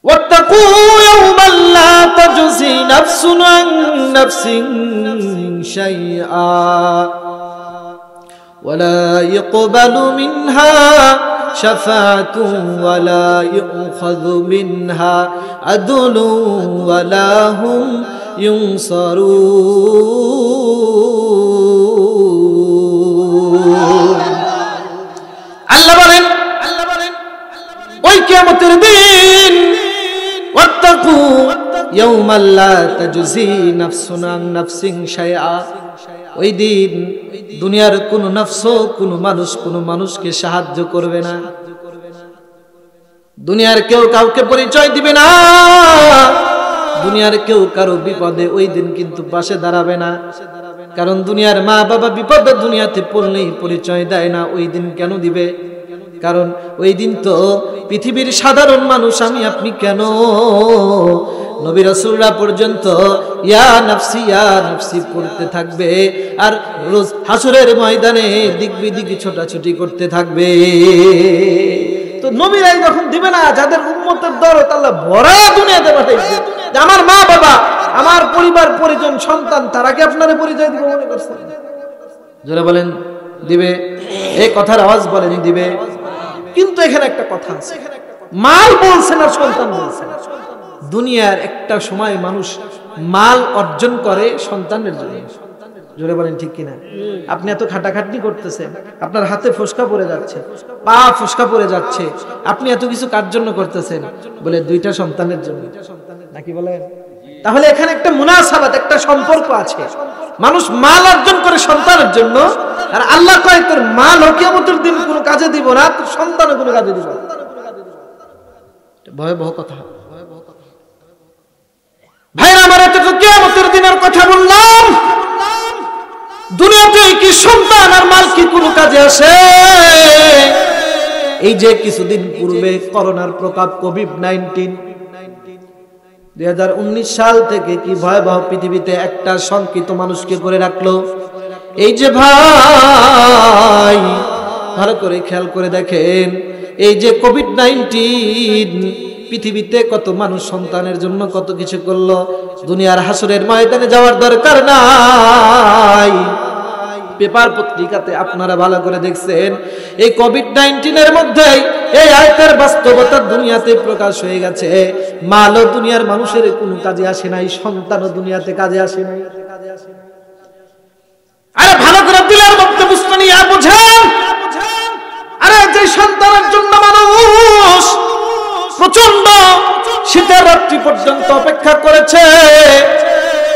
واتقوا يوما لا تجزي نفس عن نفس شيئا ولا يقبل منها شفاعة ولا يؤخذ منها عدل ولا هم ينصرون আল্লাহ বলেন ওই কিয়ামতের দিন ওয়াত্তাকু ইয়াওমান লা তাজজি নাফসুন আন নাফসিন শাইআ ওই দিন দুনিয়ার কোন নফস কোন মানুষকে সাহায্য করবে না, দুনিয়ার কেউ কাউকে পরিচয় দিবে না, দুনিয়ার কেউ কারো বিপদে ওই দিন কিন্তু পাশে দাঁড়াবে না। কারণ দুনিয়ার মা বাবা বিপদে দুনিয়াতে পড়লেই পরিচয় দেয় না, ওই দিন কেন দিবে? কারণ ওই দিন তো পৃথিবীর সাধারণ মানুষ আমি আপনি কেন, নবী রাসূলরা পর্যন্ত ইয়া নাফসি পড়তে থাকবে আর রোজ হাসরের ময়দানে দিক বিদিকে ছোটাছুটি করতে থাকবে। তো নবীরাই যখন দিবে না, যাদের উম্মতের দরদ আল্লাহ ভরা দুনিয়াতে পাঠাইছে, যে আমার মা বাবা, আমার পরিবার পরিজন সন্তান, তারা কি আপনারে পরিচয় দিবে মনে করছেন? যারা বলেন দিবে, এই কথার আওয়াজ বলেন দিবে। কিন্তু এখানে একটা কথা আছে, মাল বলছেন আর সন্তান বলছেন। দুনিয়ার একটা সময় মানুষ মাল অর্জন করে সন্তানের জন্য, জোরে বলেন ঠিক কিনা? আপনি এত খাটাখাটনি করতেছেন, আপনার হাতে ফোসকা পড়ে যাচ্ছে, পা ফোসকা পড়ে যাচ্ছে, আপনি এত কিছু কার জন্য করতেছেন? বলে দুইটা সন্তানের জন্য, নাকি বলেন? তাহলে এখানে একটা মুনাসাবাত, একটা সম্পর্ক আছে। মানুষ মাল অর্জন করে সন্তানের জন্য, আর আল্লাহ কয় তোর মাল কিয়ামতের দিন কোনো কাজে দিব না, তোর সন্তানও কোনো কাজে দিব না। ভয়াবহ কথা। ভাইরা আমার, এটা তো কিয়ামতের দিনের কথা বললাম। দুনিয়াতে কি সন্তান আর মাল কি কোনো কাজে আসে? এই যে কিছুদিন পূর্বে করোনার প্রকোপ, কোভিড-19, 2019 সাল থেকে কি ভয়াবহ পৃথিবীতে একটা শঙ্কিত মানুষকে করে রাখলো। এই যে ভাই ভালো করে খেয়াল করে দেখেন, এই যে কোভিড-19 পৃথিবীতে কত মানুষ সন্তানের জন্য কত কিছু করলো। দুনিয়ার হাসরের ময়দানে যাওয়ার দরকার নাই। পেপার পত্রিকাতে আপনারা ভালো করে দেখছেন, এই কোভিড-19 এর মধ্যে এই আয়াতের বাস্তবতা দুনিয়াতে প্রকাশ হয়ে গেছে। মালও দুনিয়ার মানুষের কোনো কাজে আসে নাই, সন্তানও দুনিয়াতে কাজে আসে নাই। আরে ভালো করে দিলের মধ্যে বুঝতে নিয়ে বুঝেন। আরে যে সন্তানের জন্য মানুষ প্রচন্ড শীতের রাত্রি পর্যন্ত অপেক্ষা করেছে,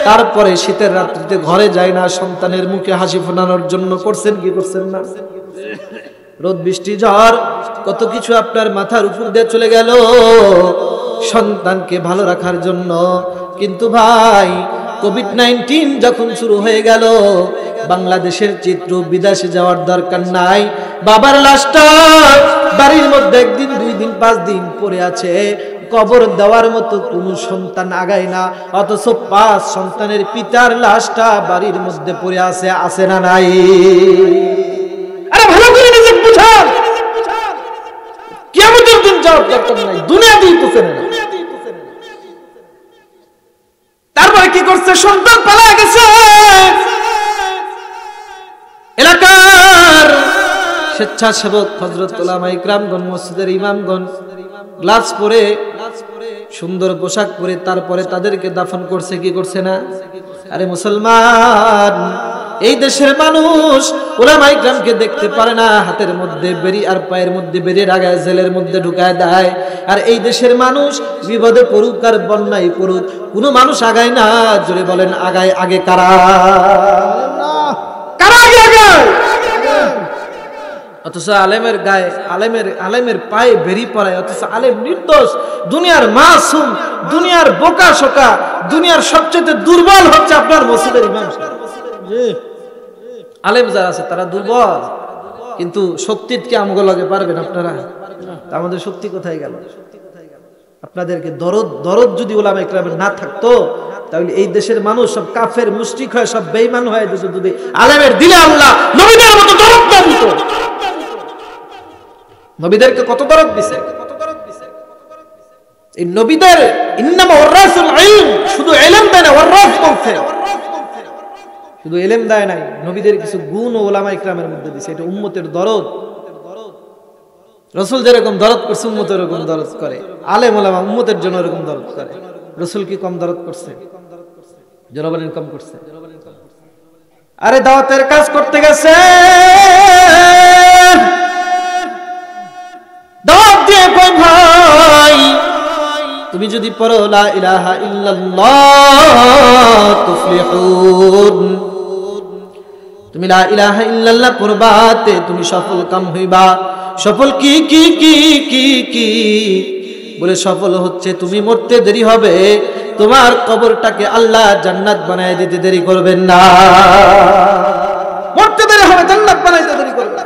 তারপরে শীতের রাত্রিতে ঘরে যায় না সন্তানের মুখে হাসি ফোটানোর জন্য, করছেন কি করছেন না? রোদ বৃষ্টি ঝড় কত কিছু আপনার মাথার উপর দিয়ে চলে গেল সন্তানকে ভালো রাখার জন্য। কিন্তু ভাই কোভিড-19 যখন শুরু হয়ে গেল, বাংলাদেশের চিত্র, বিদেশে যাওয়ার দরকার নাই। বাবার লাশটা বাড়ির মধ্যে 1 দিন 2 দিন 5 দিন পড়ে আছে, কবর দেওয়ার মতো কোনো সন্তান আগায় না। অথচ 5 সন্তানের পিতার লাশটা বাড়ির মধ্যে পড়ে আছে, আছে না নাই? আরে ভালো করে নিজে বুঝান, কিয়ামতের দিন যাওয়ার দরকার নাই, দুনিয়াতেই পৌঁছে না। তারপরে কি করছে? সন্তান পালা গেছে। এলাকার স্বেচ্ছাসেবক হযরত উলামা ইকরামগণ, মসজিদের ইমামগণ গ্লাভস পরে, সুন্দর পোশাক পরে তারপরে তাদেরকে দাফন করছে, কি করছে না? আরে মুসলমান, এই দেশের মানুষ উলামা ইকরামকে দেখতে পারে না, হাতের মধ্যে বেরি আর পায়ের মধ্যে বেরি লাগায় জেলের মধ্যে ঢুকায় দেয়। আর এই দেশের মানুষ বিপদে পড়ুক আর বন্যায় পড়ুক, কোনো মানুষ আগায় না। জোরে বলেন আগায় আগে কারা? কারা আগে আগায়? অথচ আলেমের গায়ে, আলেমের পায়ে বেরি পড়ায়, অথচ আলেম নির্দোষ, দুনিয়ার মাসুম, দুনিয়ার বোকা শোকা, দুনিয়ার সবচেয়ে দুর্বল হচ্ছে আপনার মসজিদের ইমাম সাহেব। আলেম যারা আছে তারা দুর্বল, কিন্তু শক্তির কি আমগো লাগে পারবেন আপনারা? আমাদের শক্তি কোথায় গেল? আপনাদেরকে দরদ যদি উলামা ইকরামের না থাকতো, তাহলে এই দেশের মানুষ সব কাফের মুশরিক হয়, সব বেঈমান হয়। যদি আলেমের দিলে আল্লাহ নবীদের মতো দরদ না দিত। নবীদেরকে কত দরদ দিছে। এই নবীদের ইন্নামা ওয়ারাসুল ইলম, শুধু ইলম দেয় না, ওয়ারাস বলছে, শুধু ইলম দেয় নাই, নবীদের কিছু গুণ ও উলামা ইকরামের মধ্যে দিয়েছে। এটা উম্মতের দরদ। রাসূল যেরকম দরদ করছে উম্মতের এরকম দরদ করে, আলেম ওলামা উম্মতের জন্য এরকম দরদ করে। রাসূল কি কম দরদ করছে? জনগণ ইনকাম করছে। আরে দাওয়াতের কাজ করতে গেছে, দাওয়াত দিয়ে কই ভাই তুমি যদি পড়ো লা ইলাহা ইল্লাল্লাহ তুফলিহুন, তুমি লা ইলাহা ইল্লাল্লাহ পড়বাতে তুমি সফল কাম হইবা। সফল কি কি কি কি কি বলে, সফল হচ্ছে তুমি মরতে দেরি হবে, তোমার কবরটাকে আল্লাহ জান্নাত বানায় দিতে দেরি করবেন না। মরতে দেরি হবে, জান্নাত বানাইতে দেরি করবেন।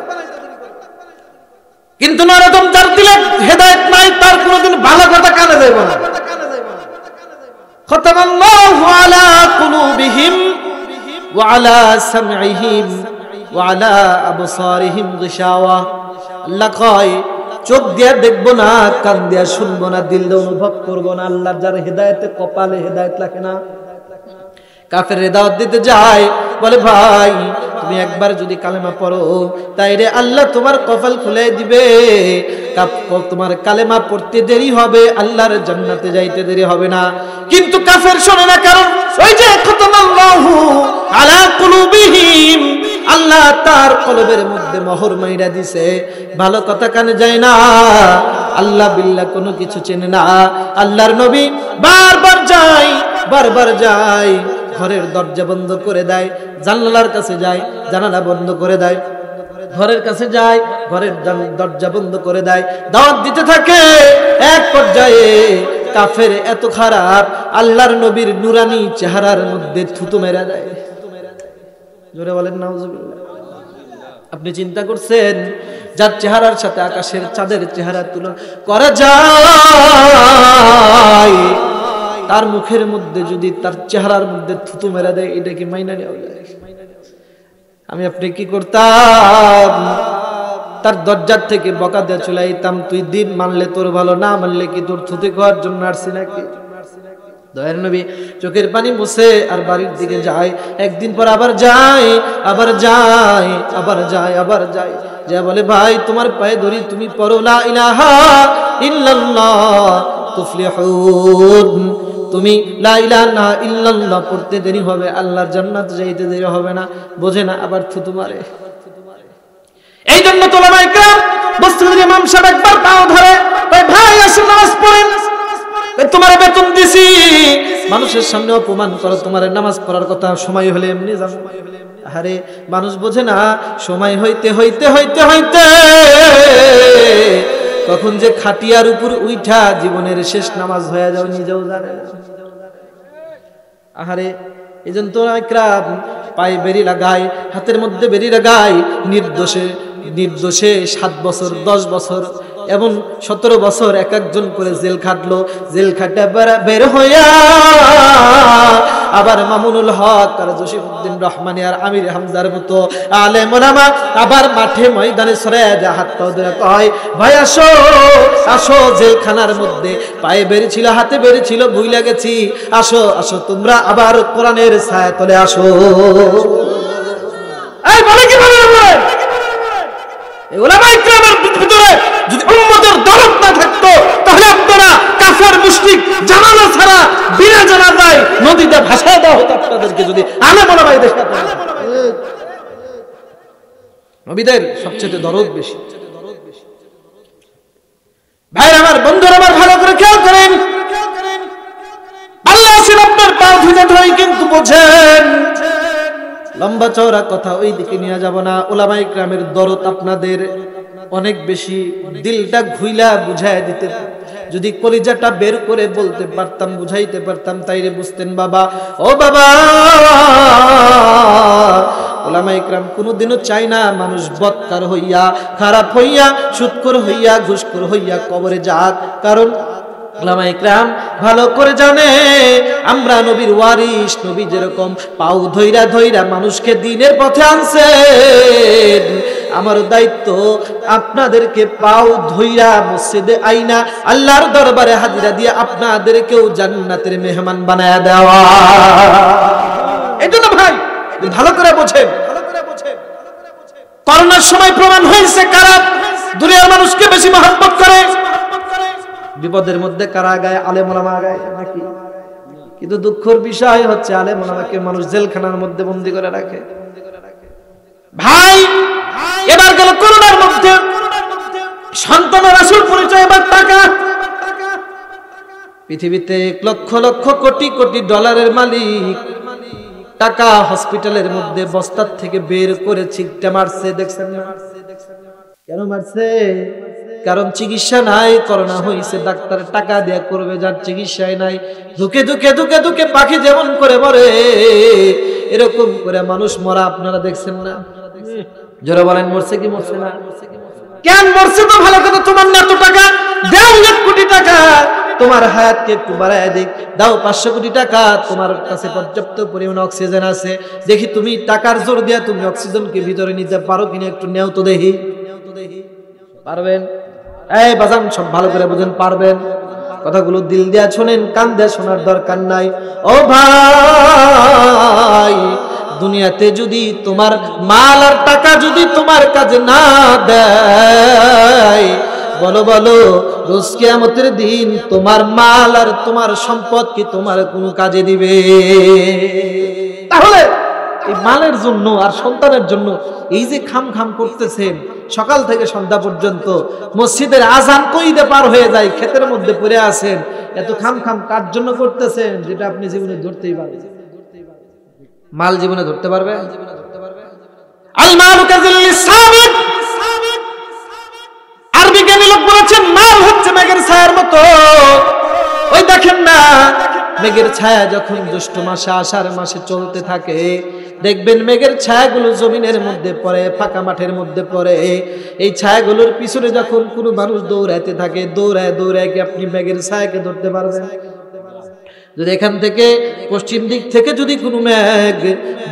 কিন্তু নরদম যার দিলে হেদায়েত নাই, তার কোনোদিন ভালো কথা কানে যাইব না। খতামাল্লাহু আলা কুলুবিহিম ওয়া আলা সামঈহিম ওয়া আলা আবসারিহিম গিশাওয়া। আল্লাহ কয় চোখ দিয়া দেখবো না, কান দিয়া শুনবো না, দিল দিয়ে অনুভব করবো না। আল্লাহ যার হেদায়েতে কপালে হেদায়েত লাগে না। কাফের দাওয়াত দিতে যায়, বলে ভাই তুমি একবার যদি কালেমা পড়ো তাইরে আল্লাহ তোমার কপাল খুলে দিবে, তোমার কালেমা পড়তে দেরি হবে, আল্লাহর জান্নাতে যাইতে দেরি হবে না। কিন্তু কাফের শোনে না, কারণ ওই যে খতামাল্লাহু আলা কুলুবিহিম, আল্লাহ তার কলবের মধ্যে মোহর মাইরা দিছে। ভালো কথা কানে যায় না, আল্লাহ বিল্লাহ কোনো কিছু চেনে না। আল্লাহর নবী বারবার যায়, ঘরের দরজা বন্ধ করে দেয়, জানালার কাছে যায়, জানালা বন্ধ করে দেয়, ঘরের কাছে যায়, ঘরের দরজা বন্ধ করে দেয়, দাওয়াত দিতে থাকে। এক পর্যায়ে কাফের এত খারাপ, আল্লাহর নবীর নুরানি চেহারার মধ্যে থুতু মেরা দেয়। জোরে বলেন নাউজুবিল্লাহ। আপনি চিন্তা করছেন যার চেহারার সাথে আকাশের চাঁদের চেহারা তুলনা করা যায়, তার মুখের মধ্যে যদি তার চেহারার মধ্যে থুতু মেরা দেয়, এটা কি মাইনা নেওয়া যায়? আমি আপনি কি করতাম? তার দরজার থেকে বকা দিয়ে চলে আইতাম, তুই দিন মানলে তোর ভালো, না মানলে কি তোর থুতু খাওয়ার জন্য আসছি নাকি? দয়ার নবী চোখের পানি মুছে আর বাড়ির দিকে যায়। একদিন পর আবার যায়, যা বলে ভাই তোমার পায়ে ধরি, তুমি পড়ো লা ইলাহা ইল্লাল্লাহ তুফলিহুন, তুমি লা ইলাহা ইল্লাল্লাহ পড়তে দেরি হবে, আল্লাহর জান্নাত যাইতে দেরি হবে না। বোঝে না, আবার থুতু মারে। এই জন্য তো উলামায়ে কেরাম মসজিদের ইমাম সাহেব একবার পাও ধরে, ভাই আসুন নামাজ পড়েন, তোমার বেতন দিছি, মানুষের সামনে অপমান করো, তোমার নামাজ পড়ার কথা সময় হলে এমনি যাও। আরে মানুষ বোঝে না, সময় হইতে হইতে হইতে হইতে কখন যে খাটিয়ার উপর উঠা জীবনের শেষ নামাজ হয়ে যাও নিজেও জানে না। আহারে এজন্য তো একরাম পায়ে বেরি লাগায়, হাতের মধ্যে বেরি লাগায়, নির্দোষে 7 বছর 10 বছর এমন 17 বছর এক একজন করে জেল খাটলো। জেল খাটে বের হইয়া আবার মামুনুল হক আর জসিমউদ্দিন রহমানী আর আমির হামজার মতো আলেম ওলামা আবার মাঠে ময়দানে সরে যায়, হাত পা ধরে কয় ভাই আসো আসো, জেলখানার মধ্যে পায়ে বেরিয়েছিল, হাতে বেরিয়েছিল, ভুইলা গেছি, আসো আসো তোমরা আবার কোরআনের ছায়া তলে আসো। এই বলে কি বলে এই উলামায়ে কেরামের ভিতরে যদি উম্মতের দরদ না থাকতো, তাহলে আপনারা কাফের মুশরিক জানালা ছাড়া বিনা জানাজায় নদীতে ভাসায় দেওয়া হতো আপনাদেরকে, যদি আলেম ওলামায়ে দেশে থাকতো। নবীদের সবচেয়ে দরদ বেশি। ভাই আমার, বন্ধুরা আমার, ভালো করে খেয়াল করেন, আল্লাহ আসেন আপনার পা ধুতে ধরে, কিন্তু বোঝেন লম্বা চওড়া কথা ওই দিকে নিয়ে যাব না। উলামায়ে কেরামের দরদ আপনাদের অনেক বেশি, দিলটা ঘুইলা বুঝায় দিতে, যদি কলিজাটা বের করে বলতে পারতাম, বুঝাইতে পারতাম, তাইরে বুঝতেন বাবা। ও বাবা, উলামায়ে কেরাম কোনোদিনও চায় না মানুষ বদকার হইয়া, খারাপ হইয়া, সুদখোর হইয়া, ঘুষখোর হইয়া কবরে যাক। কারণ উলামায়ে কেরাম ভালো করে জানে আমরা নবীর ওয়ারিস, নবী যেরকম পাও ধইরা ধইরা মানুষকে দ্বীনের পথে আনছেন, আমার দায়িত্ব আপনাদেরকে পাও ধইরা মসজিদে আইনা আল্লাহর দরবারে হাজিরা দিয়ে আপনাদেরকেও জান্নাতের মেহমান বানায়া দেওয়া। এজন্য ভাই ভালো করে বোঝেন, করোনার সময় প্রমাণ হয়েছে কারা দুনিয়ার মানুষকে বেশি মহব্বত করে। বিপদের মধ্যে কারা গায়? আলেম ওলামা গায় নাকি? কিন্তু দুঃখের বিষয় হচ্ছে আলেম ওলামাকে মানুষ জেলখানার মধ্যে বন্দী করে রাখে। ভাই এবার গেল করোনার মধ্যে সন্তানের আসল পরিচয় এবার টাকা। পৃথিবীতে লক্ষ লক্ষ কোটি কোটি ডলারের মালিক টাকা হসপিটালের মধ্যে বস্তার থেকে বের করে ছিটতে মারছে, দেখছেন না? কেন মারছে? কারণ চিকিৎসা নাই, করোনা হয়েছে, ডাক্তার টাকা দেয়া করবে, যার চিকিৎসায় নাই। ধুকে ধুকে ধুকে ধুকে পাখি যেমন করে মরে এরকম করে মানুষ মরা আপনারা দেখছেন না? যারা বলেন মরছে কি মরছে না? কেন মরছে? তো ভালো কথা, তোমার না তো টাকা দাও, 1 কোটি টাকা তোমার হায়াতকে একটু বাড়ায় দিক, দাও 500 কোটি টাকা, তোমার কাছে পর্যাপ্ত পরিমাণ অক্সিজেন আছে, দেখি তুমি টাকার জোর দিয়া তুমি অক্সিজেনকে ভিতরে নিতে পারো কিনা, একটু নেও তো দেখি। পারবেন? এই বাজান সব ভালো করে বুঝেন, পারবেন? কথাগুলো দিল দিয়া শোনেন, কান দিয়া শোনার দরকার নাই। ও ভাই, দুনিয়াতে যদি তোমার মাল আর টাকা যদি তোমার কাজে না দেয়, বলো বলো রোজ কিয়ামতের দিন তোমার মাল আর তোমার সম্পদ কি তোমার কোনো কাজে দিবে? তাহলে এই মালের জন্য আর সন্তানের জন্য এই যে খাম খাম করতেছেন সকাল থেকে সন্ধ্যা পর্যন্ত, মসজিদের আজান কইতে পার হয়ে যায়, ক্ষেতের মধ্যে পড়ে আছেন, এত খাম খাম কার জন্য করতেছেন যেটা আপনি জীবনে ধরতেই পারবেন? মাল জীবনে ধরতে পারবে? আল মালু কাযিল্লিস সাবিক, আরবি জ্ঞানী লোক বলেছেন মাল হচ্ছে মেঘের ছায়ার মতো। ওই দেখেন না, মেঘের ছায়া যখন জ্যৈষ্ঠ মাসে আষাঢ় মাসে চলতে থাকে, দেখবেন মেঘের ছায়াগুলো জমিনের মধ্যে পড়ে, ফাঁকা মাঠের মধ্যে পড়ে। এই ছায়াগুলোর পিছনে যখন কোনো মানুষ দৌড়াইতে থাকে, দৌড়ায় দৌড়ায় কি আপনি মেঘের ছায়াকে ধরতে পারবেন? যদি এখান থেকে পশ্চিম দিক থেকে যদি কোনো মেঘ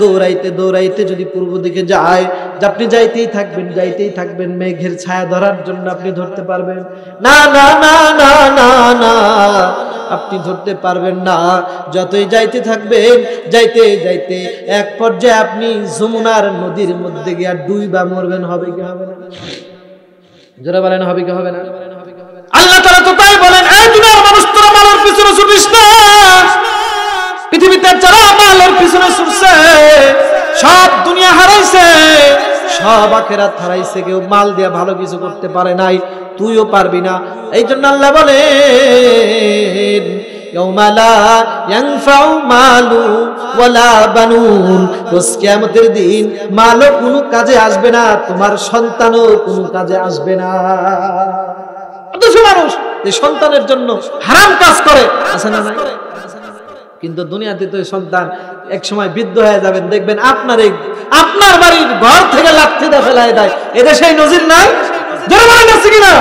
দৌড়াইতে দৌড়াইতে যদি পূর্ব দিকে যায়, আপনি যাইতেই থাকবেন যাইতেই থাকবেন, মেঘের ছায়া ধরার জন্য আপনি ধরতে পারবেন না? না না না না না, আপনি ধরতে পারবেন না। যতই যাইতে থাকবেন, যাইতে যাইতে এক পর্যায়ে আপনি যমুনার নদীর মধ্যে গিয়ে ডুইবা মরবেন। হবে কি হবে না? যারা বলেন হবে কি হবে না? আল্লাহ তাআলা তো তাই বলেন, এই দুনিয়ার মানুষ তোরা মালের পিছনে ছুটিস না। পৃথিবীতে যারা মালের পিছনে ছুটছে সব দুনিয়া হারাইছে, সব আখিরাত হারাইছে, কেউ মাল দিয়ে ভালো কিছু করতে পারে নাই, তুইও পারবি না। এই জন্য আল্লাহ বলেন, ইয়াউমা লা ইয়ানফাউ মালু ওয়ালা বানুন, রোজ কিয়ামতের দিন মালও কোনো কাজে আসবে না, তোমার সন্তানও কোনো কাজে আসবে না। অথচ মানুষ এই সন্তানের জন্য হারাম কাজ করে, আছে না নাই? কিন্তু দুনিয়াতে তো সন্তান এক সময় বৃদ্ধ হয়ে যাবেন, দেখবেন আপনার বাড়ির ঘর থেকে লাথি দিয়ে ফেলায় দেয়। এদেশে নজির নাই? আছে কিনা?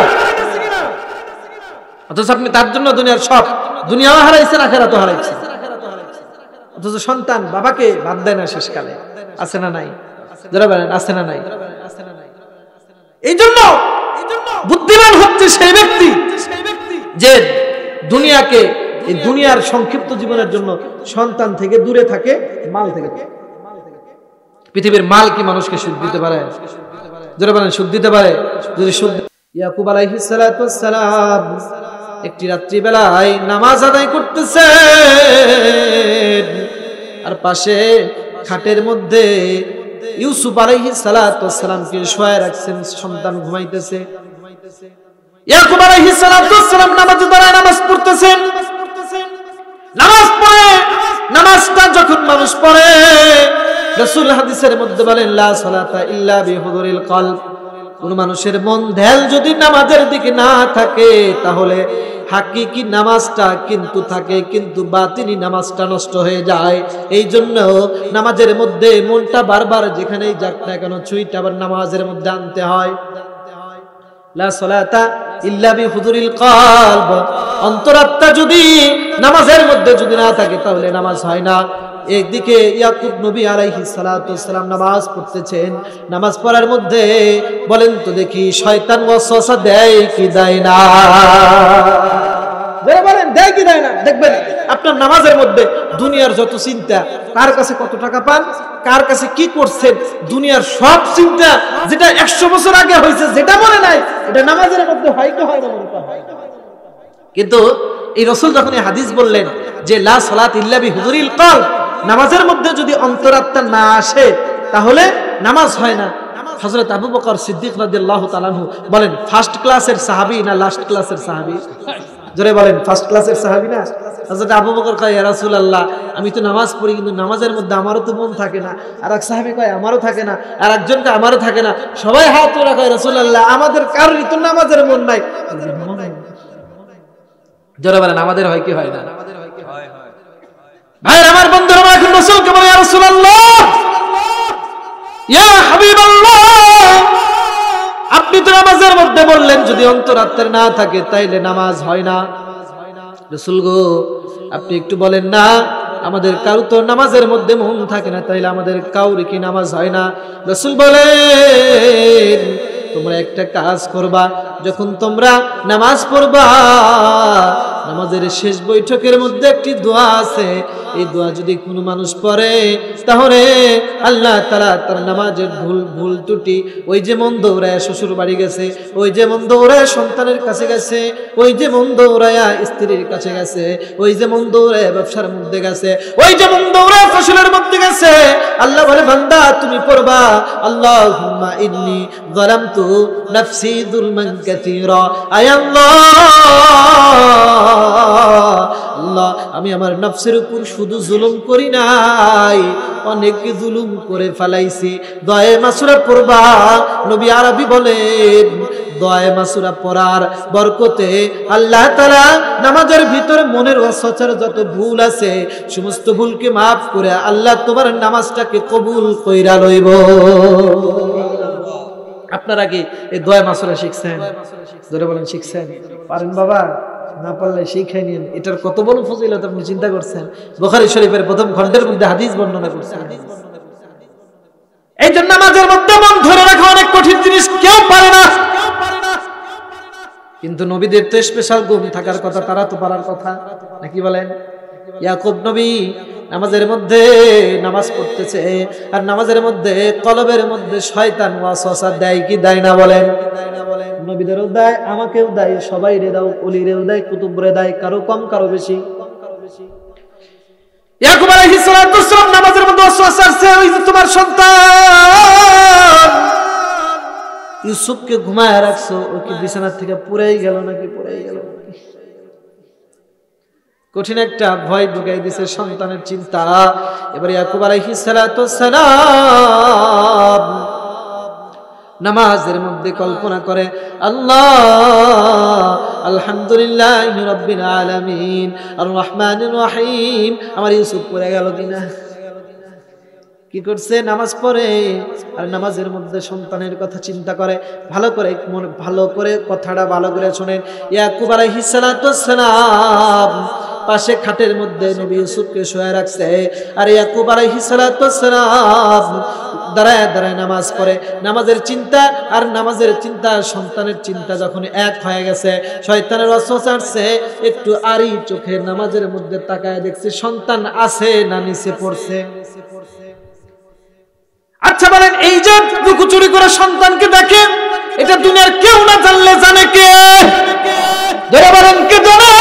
অথচ আপনি তার জন্য দুনিয়ার সব, দুনিয়াও হারাইছেন, আখিরাতও হারাইছেন। অথচ সন্তান বাবাকে বাদ দেয় না শেষকালে, আছে না নাই? যারা বলেন আছে না নাই? এই জন্য বুদ্ধিমান হচ্ছে সেই ব্যক্তি যে দুনিয়াকে, এই দুনিয়ার সংক্ষিপ্ত জীবনের জন্য সন্তান থেকে দূরে থাকে, মাল থেকে। পৃথিবীর মাল কি মানুষকে সুখ দিতে পারে? যারা বলেন সুখ দিতে পারে? যদি সুখ, ইয়াকুব আলাইহিস সালাতু ওয়াস সালাম একটি রাত্রি বেলায় নামাজ আদায় করতেছেন, আর পাশে খাটের মধ্যে ইউসুফ আলাইহিস সালাতু ওয়াস সালামকে শুয়ায় রাখছেন, সন্তান ঘুমাইতেছে। ইয়াকুব আলাইহিস সালাতু ওয়াস সালাম নামাজে দাঁড়ায় নামাজ পড়তেছেন। নামাজ পড়ে, নামাজটা যখন মানুষ পড়ে, রাসূল হাদিসের মধ্যে বলেন, লা সালাতা ইল্লা বিহুদুরিল কলব, কোন মানুষের মন ধ্যান যদি নামাজের দিকে না থাকে, তাহলে হাকিকি নামাজটা কিন্তু থাকে, কিন্তু বাতিনি নামাজটা নষ্ট হয়ে যায়। এই জন্য নামাজের মধ্যে মনটা বারবার যেখানেই যাক না কেন, ছুঁইটা আবার নামাজের মধ্যে আনতে হয়। লা সালাতা ইল্লা বিহুদুরিল কলব, অন্তরাত্মা যদি নামাজের মধ্যে যদি না থাকে তাহলে নামাজ হয় না। একদিকে ইয়াকুব নবী আলাইহিস সালাতু ওয়াসসালাম নামাজ পড়তেছেন, নামাজ পড়ার মধ্যে বলেন তো দেখি শয়তান ওয়াসওয়াসা দেয় কি দেয় না? বলেন দেয় কি দেয় না? দেখবেন আপনার নামাজের মধ্যে দুনিয়ার যত চিন্তা, কার কাছে কত টাকা পান, কার কাছে কি করছেন, দুনিয়ার সব চিন্তা যেটা 100 বছর আগে হয়েছে, যেটা মনে নাই, এটা নামাজের মধ্যে হয় কি হয় না? কিন্তু এই রাসূল যখন এই হাদিস বললেন যে লা সালাত ইল্লা বিহুজুরিল কলব, নামাজের মধ্যে যদি অন্তরাত্মা না আসে তাহলে নামাজ হয় না। হযরত আবু বকর সিদ্দিক রাদিয়াল্লাহু তাআলা আনহু বলেন ফার্স্ট ক্লাসের সাহাবী না লাস্ট ক্লাসের সাহাবী? জোরে বলেন, ফার্স্ট ক্লাসের সাহাবী না? হযরত আবু বকর কয় ইয়া রাসূলুল্লাহ, আমি তো নামাজ পড়ি কিন্তু নামাজের মধ্যে আমারও তো মন থাকে না। আর এক সাহাবী কয় আমারও থাকে না, আর একজন কয় আমারও থাকে না। সবাই হাত তোলা কয় রাসূলুল্লাহ আমাদের কারোরই তো নামাজের মন নাই। জোরে বলেন আমাদের হয় কি হয় না? ভাই আমার বন্ধুরা, আমার এখন রাসূলকে বলে ইয়া রাসূলুল্লাহ, ইয়া হাবিবাল্লাহ, আপনি তো নামাজের মধ্যে বললেন যদি অন্তরাত্মার না থাকে তাইলে নামাজ হয় না। রাসূল গো, আপনি একটু বলেন না, আমাদের কারো তো নামাজের মধ্যে মন থাকে না, তাইলে আমাদের কাউরি কি নামাজ হয় না? রাসূল বলেন তোমরা একটা কাজ করবা, যখন তোমরা নামাজ পড়বা নামাজের শেষ বৈঠকের মধ্যে একটি দোয়া আছে, এই দোয়া যদি কোনো মানুষ পড়ে তাহলে আল্লাহ তাআলা তার নামাজের ভুল ত্রুটি, ওই যে মন দৌড়ায় শ্বশুর বাড়ি গেছে, ওই যে মন দৌড়ায় সন্তানের কাছে গেছে, ওই যে মন দৌড়ায় স্ত্রীর কাছে গেছে, ওই যে মন দৌড়ায় ব্যবসার মধ্যে গেছে, ওই যে মন দৌড়ায় ফসলের মধ্যে গেছে, আল্লাহ বলে বান্দা তুমি পড়বা আল্লাহুম্মা ইন্নী যালামতু নাফসি যুলমান কাসীরা, আয় আল্লাহ, আল্লাহ আমি আমার নফসের উপর শুধু জুলুম করি নাই, অনেক জুলুম করে ফেলাইছি। দয়ে মাসুরা পড়বা। নবী আরবি বলেন দয়ে মাসুরা পড়ার বরকতে আল্লাহ তাআলা নামাজের ভিতরে মনের অসচর যত ভুল আছে সমস্ত ভুলকে maaf করে আল্লাহ তোমার নামাজটাকে কবুল কইরা লইব। আপনারা কি এই দয়ে মাসুরা শিখছেন? জোরে বলেন শিখছেন? পারেন বাবা? না পারলে শিখে নিন। এটার কত বড় ফজিলত আপনি চিন্তা করছেন? বুখারী শরীফের প্রথম খণ্ডের মধ্যে হাদিস বর্ণনা করছেন। এই জন্য নামাজের মধ্যে মন ধরে রাখা অনেক কঠিন জিনিস, কেউ পারে না। কিন্তু নবীদের তো স্পেশাল গুণ থাকার কথা, তারা তো পারার কথা নাকি বলেন? ইয়াকুব নবী নামাজের মধ্যে নামাজ পড়তেছে, আর নামাজের মধ্যে কলবের মধ্যে শয়তান ওয়াসওয়াসা দেয় কি দেয় না বলেন? নবীদেরও দেয়, আমাকেও দেয়, সবাই রে দাও, অলিরেও দেয়, কুতুবরে দেয়, কারো কম কারো বেশি। ইয়াকুব আলাইহিস সালাতু ওয়াসসালাম নামাজের মধ্যে ওয়াসওয়াসা আসছে, ওই যে তোমার সন্তান ইউসুফকে ঘুমায় রাখছো, ও কি বিছানা থেকে পড়েই গেল নাকি পড়েই গেল? কঠিন একটা ভয় ঢুকাই দিছে সন্তানের চিন্তা। এবার ইয়াকুব আলাইহিস সালাতু ওয়াসসালাম নামাজের মধ্যে কল্পনা করে আল্লাহ আলহামদুলিল্লাহি রাব্বিল আলামিন আর রহমানির রহিম, আমার ইউসুফ পড়ে গেল কিনা। কি করছে? নামাজ পড়ে, আর নামাজের মধ্যে সন্তানের কথা চিন্তা করে। ভালো করে কথাটা ভালো করে শুনেন। ইয়াকুব আলাইহিস সালাতু ওয়াসসালাম পাশে খাটের মধ্যে নবী ইউসুফকে শুয়ে রাখছে, আর ইয়াকুব আলাইহিস সালাতু ওয়াসসালাম দাঁড়ায় দাঁড়ায় নামাজ পড়ে। নামাজের চিন্তা আর নামাজের চিন্তা, সন্তানের চিন্তা যখন এক হয়ে গেছে, শয়তানের ওয়াসওয়াসা আসছে, একটু আড়ি চোখে নামাজের মধ্যে তাকায় দেখছে সন্তান আছে না নিচে পড়ছে। আচ্ছা বলেন, এই যে রুকু চুরি করে সন্তানকে দেখে, এটা দুনিয়ার কেউ না জানলে জানে কে? ধরে বলেন কে জানে?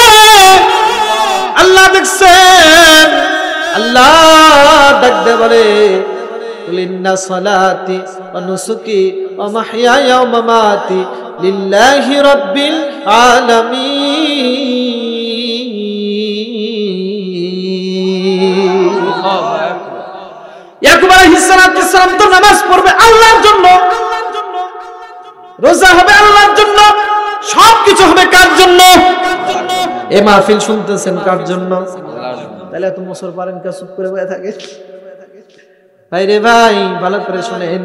আল্লাহ দেখছেন। আল্লাহ ডাকতে বলে ইন্না সালাতি ওয়া নুসুকি ওয়া মাহইয়ায়া ওয়া মামাতি লিল্লাহি রাব্বিল আলামিন। ইয়াকুব আলাইহিস সালাম তো নামাজ পড়বে আল্লাহর জন্য, রোজা হবে আল্লাহর জন্য, সবকিছু হবে কার জন্য? এই মাহফিল শুনতেছেন কার জন্য? তাহলে এত বছর পারেন কে চুপ করে বসে থাকে? ভাই রে ভাই, ভালো করে শুনেন।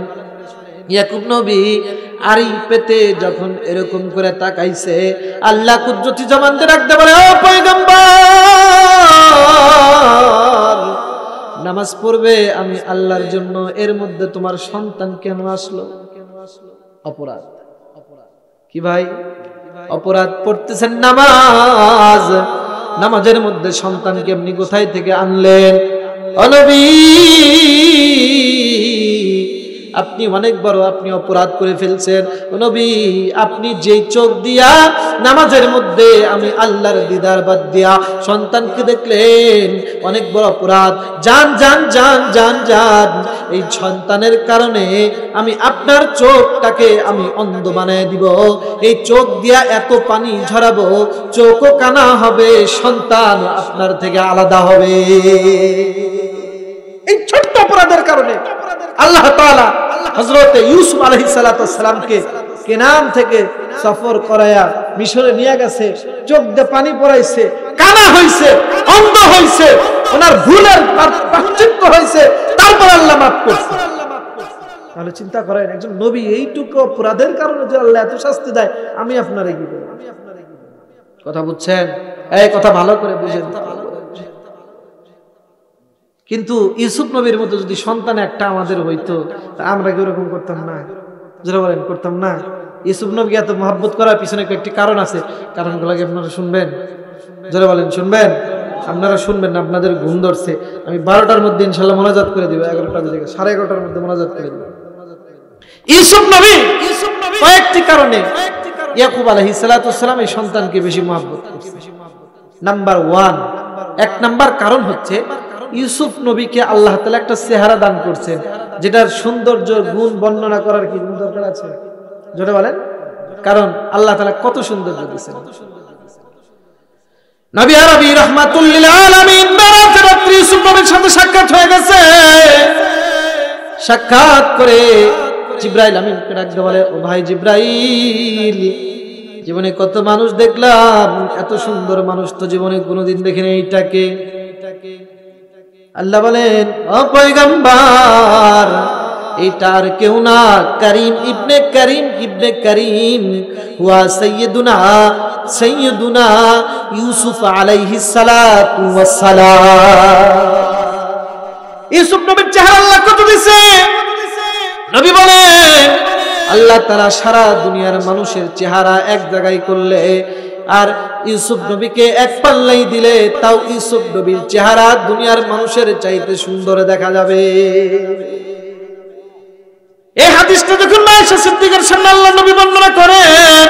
ইয়াকুব নবী আড়ি পেতে যখন এরকম করে তাকাইছে, আল্লাহ কুদরতি জবান দিয়ে ডাকতে বলে, ও পয়গম্বর, নামাজ নামাজ পড়বে আমি আল্লাহর জন্য, এর মধ্যে তোমার সন্তান কেন আসলো? অপরাধ। কি ভাই? অপরাধ। পড়তেছেন নামাজ, নামাজের মধ্যে সন্তানকে এমনি কোথায় থেকে আনলেন? ও নবী, আপনি অনেক বড় আপনি অপরাধ করে ফেলছেন। ও নবী, আপনি যেই চোখ দিয়া নামাজের মধ্যে আমি আল্লাহর দিদার বাদ দিয়া সন্তানকে দেখলেন, অনেক বড় অপরাধ। জান জান জান জান জান, এই সন্তানের কারণে আমি আপনার চোখটাকে আমি অন্ধ বানায় দিব। এই চোখ দিয়া এত পানি ঝরাবো, চোখও কানা হবে, সন্তান আপনার থেকে আলাদা হবে। এই ছোট্ট অপরাধের কারণে আল্লাহ তাআলা হযরত ইউসুফ আলাইহিস সালাতু ওয়াস সালামকে কেনান থেকে সফর করায়া মিশরে নিয়ে গেছে, চোখ দিয়ে পানি পড়াইছে, কানা হইছে, অন্ধ হইছে, ওনার ভুলের প্রায়শ্চিত্ত হইছে, তারপর আল্লাহ মাফ করছে। তাহলে চিন্তা করেন, একজন নবী এইটুকু অপরাধের কারণে যে আল্লাহ এত শাস্তি দেয়, আমি আপনারে কি বলবো? কথা বুঝছেন? এই কথা ভালো করে বুঝেন। কিন্তু ইউসুফ নবীর মতো যদি সন্তান একটা আমাদের হইতো, আমরা কি ওরকম করতাম না? যারা বলেন করতাম না? ইউসুফ নবীকে এত মহব্বত করার পিছনে কয়েকটি কারণ আছে, কারণগুলোকে আপনারা শুনবেন। যারা বলেন শুনবেন? আপনারা শুনবেন না, আপনাদের ঘুম ধরছে। আমি 12টার মধ্যে ইনশাআল্লাহ মোনাজাত করে দিব, 11টা বেজে গেছে, 11:30টার মধ্যে মোনাজাত করে দিব। ইউসুফ নবী কয়েকটি কারণে ইয়াকুব আলাইহিস সালাতু ওয়াস সালাম এই সন্তানকে বেশি মহব্বত করছে। নাম্বার 1, এক নাম্বার কারণ হচ্ছে ইউসুফ নবীকে আল্লাহ তাআলা একটা চেহারা দান করছেন, যেটার সৌন্দর্য গুণ বর্ণনা করার কি দরকার আছে? জোরে বলেন। কারণ আল্লাহ তাআলা কত সৌন্দর্য দিয়েছেন। নবী আরবি রাহমাতুল লিল আলামিন রাত্রি ইউসুফ নবীর সাথে সাক্ষাৎ হয়ে গেছে। সাক্ষাৎ করে জিবরাইল আমিনকে ডাকতে বলে, ও ভাই জিবরাইল, জীবনে কত মানুষ দেখলাম, এত সুন্দর মানুষ তো জীবনে কোনোদিন দেখিনি, এইটাকে। আল্লাহ বলেন, ও পয়গম্বর, এটা আর কেউ না, করিম ইবনে করিম ইবনে করিম হুয়া সাইয়্যিদুনা ইউসুফ আলাইহিস সালাতু ওয়াস সালাম। ইউসুফ নবীর চেহারা আল্লাহ কত দিয়েছে? নবী বলেন, আল্লাহ তাআলা সারা দুনিয়ার মানুষের চেহারা এক জায়গায় করলে আর ইউসুফ নবীকে এক পাল্লাই দিলে, তাও ইউসুফ নবীর চেহারা দুনিয়ার মানুষের চাইতে সুন্দর দেখা যাবে। এই হাদিসটা যখন আয়েশা সিদ্দিকার সামনে আল্লাহ নবী বর্ণনা করেন,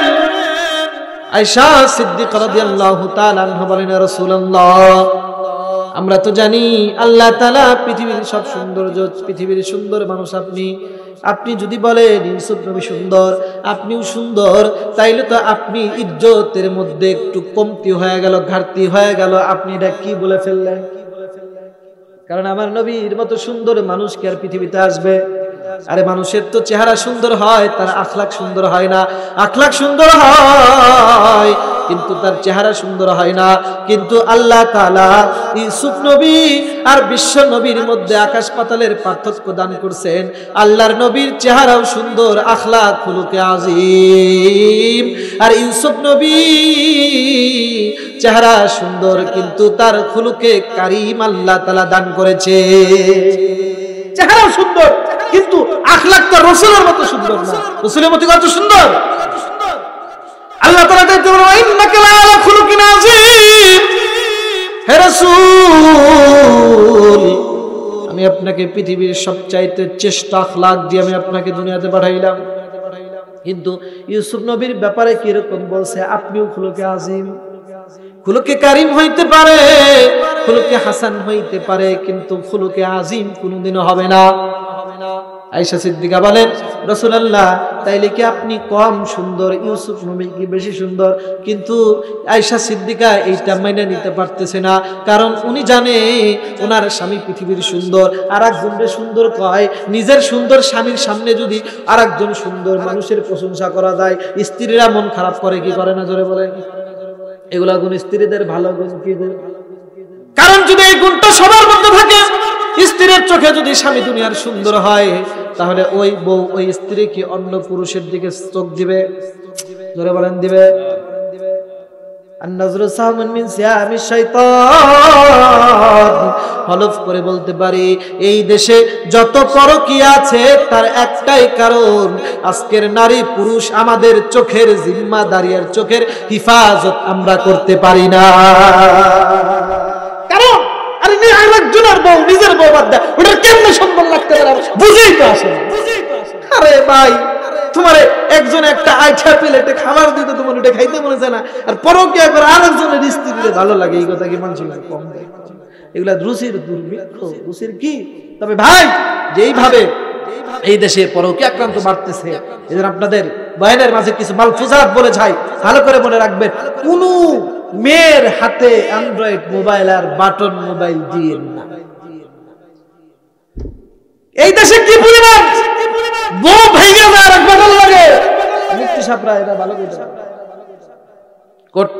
আয়েশা সিদ্দিকা রাদিয়াল্লাহু তাআলা আনহা বলেন, ইয়া রাসূলুল্লাহ, আমরা তো জানি আল্লাহ তাআলা পৃথিবীর সব সৌন্দর্য, পৃথিবীর সুন্দর মানুষ আপনি যদি বলেন ইউসুফ নবী সুন্দর, আপনিও সুন্দর, তাইলে তো আপনি ইজ্জতের মধ্যে একটু কমতি হয়ে গেল, ঘাটতি হয়ে গেল। আপনি এটা কি বলে ফেললেন? কারণ আমার নবীর মতো সুন্দর মানুষ কি আর পৃথিবীতে আসবে? আরে মানুষের তো চেহারা সুন্দর হয়, তার আখলাক সুন্দর হয় না। আখলাক সুন্দর হয় কিন্তু তার চেহারা সুন্দর হয় না। কিন্তু আল্লাহ তাআলা ইউসুফ নবী আর বিশ্ব নবীর মধ্যে আকাশ পাতালের পার্থক্য দান করছেন। আল্লাহর নবীর চেহারাও সুন্দর, আখলাক খুলুকে আজিম। আর ইউসুফ নবী চেহারা সুন্দর কিন্তু তার খুলুকে কারীম আল্লাহ তাআলা দান করেছে। চেহারা সুন্দর কিন্তু আখলাক তো রাসূলের মতো সুন্দর না। রাসূলের মতো কত সুন্দর! আল্লাহ তাআলা বলতে বলেন, ইন্নাকা লাআলা খুলুকিন আযীম। হে রাসূল, আমি আপনাকে পৃথিবীর সবচাইতে শ্রেষ্ঠ আখলাক দিয়ে আমি আপনাকে দুনিয়াতে পাঠাইলাম। কিন্তু ইউসুফ নবীর ব্যাপারে কি রকম বলছে, আপনিও খুলুকে আযীম, খুলুকে কারীম হইতে পারে, খুলুকে হাসান হইতে পারে, কিন্তু খুলুকে আযীম কোনোদিনও হবে না। আয়েশা সিদ্দিকা বলেন, রাসূলুল্লাহ, তাইলে কি আপনি কম সুন্দর, ইউসুফ নবী কি বেশি সুন্দর? কিন্তু আয়েশা সিদ্দিকা এইটা মেনে নিতে পারতেছে না, কারণ উনি জানে ওনার স্বামী পৃথিবীর সুন্দর। আর একজনকে সুন্দর কয়, নিজের সুন্দর স্বামীর সামনে যদি আর একজন সুন্দর মানুষের প্রশংসা করা যায়, স্ত্রীরা মন খারাপ করে কি করে না? জোরে বলেন। এগুলা গুণ স্ত্রীদের ভালো গুণ কি? কারণ যদি এই গুণটা সবার মধ্যে থাকে, স্ত্রীর চোখে যদি স্বামী দুনিয়ার সুন্দর হয়, তাহলে ওই বউ ওই স্ত্রী কি অন্য পুরুষের দিকে চোখ দিবে? জোরে বলেন, দিবে? আন-নাজরু সাহমুন মিন সিয়ামিশ শাইতান। হলফ করে বলতে পারি এই দেশে যত পরকীয়া আছে তার একটাই কারণ, আজকের নারী পুরুষ আমাদের চোখের জিম্মাদারি আর চোখের হিফাজত আমরা করতে পারি না। কারণ আরে আরেকজনের বউ নিজের বউ বাদ দেয়, ওটা কেমনে সুন্দর লাগতে পারে বুঝেই তো আসে না। আরে ভাই তোমার একজন একটা আইঠা প্লেটে খাবার দিতে তোমার ওটা খাইতে মনে চায় না, আর পরকীয়া করে আরেকজনের স্ত্রীরে ভালো লাগে, এই কথা কি মানুষ কম দেয়? এগুলা রুচির দুর্ভিক্ষ, রুচির কি? তবে ভাই যেইভাবে এই দেশে পরকীয়া আক্রান্ত বাড়তেছে, এজন্য আপনাদের বয়ানের মাঝে কিছু মালফুজাত বলে যাই, ভালো করে মনে রাখবেন। কোন মেয়ের হাতে অ্যান্ড্রয়েড মোবাইল আর বাটন মোবাইল দিয়েন না। এই দেশে কি পরিমাণ বউ ভেঙে যায় আর বাটন লাগে, মুক্তি সাপড়া এরা ভালো করে